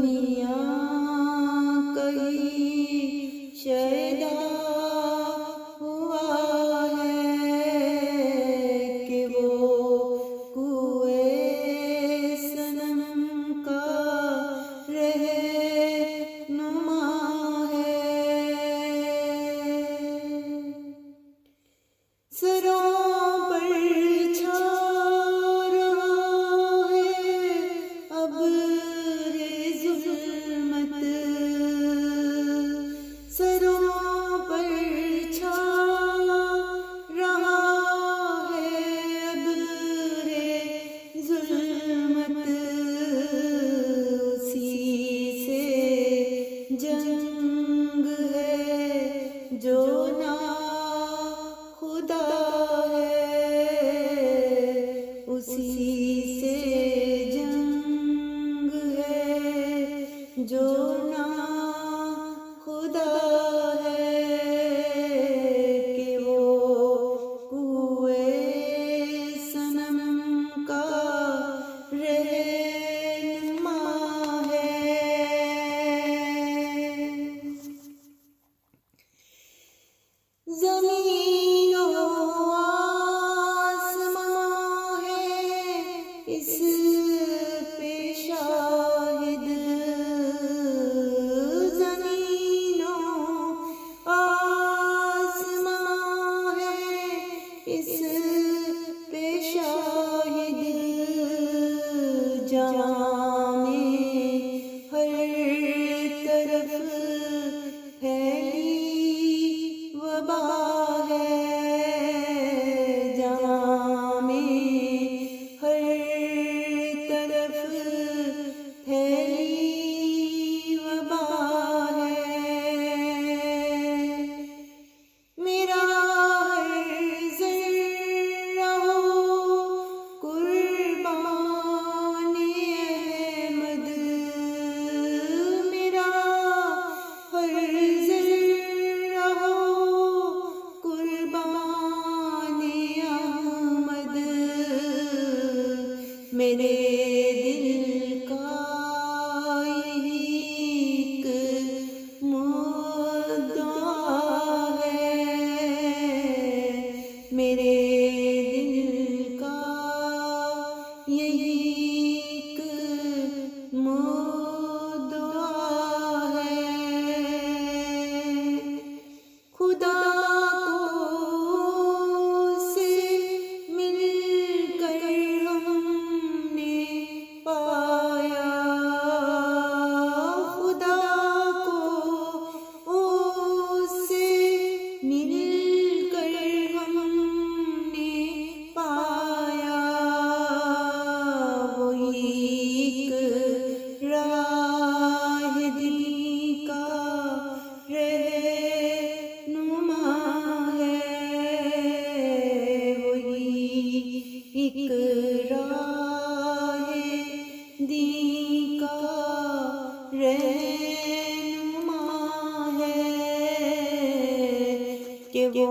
दुनिया कहीं शैदा हुआ है कि वो कुए सनम का रहनुमा है। सरों पर छा रहा है अब ज़ुल्मत, सरों पर छा रहा है अब ज़ुल्मत। उसी से जंग है जो ना खुदा है, उसी से जंग है जो ना खुदा है कि वो कुए सनम का रहनुमा है। ज़मीनो आसमां है इस पे शाहिद, ज़मीनो आसमां है इस पे शाहिद। जहाँ में हर तरफ फैली वबा है, जहाँ में हर तरफ फैली वबा है। मेरा हर ज़र्रा हो कुर्बानी अहमद, मेरा हर ज़र्रा हो कुर्बानी अहमद। मेरे दिल का यही एक मुद्दा है, मेरे दिल का यही एक मुद्दा है। खुदा से मिलकर हमने पाया, खुदा को से मिलकर हमने पाया। वही एक राह दिली का रहनुमा है, वही एक राह दिली का रहनुमा है कि वो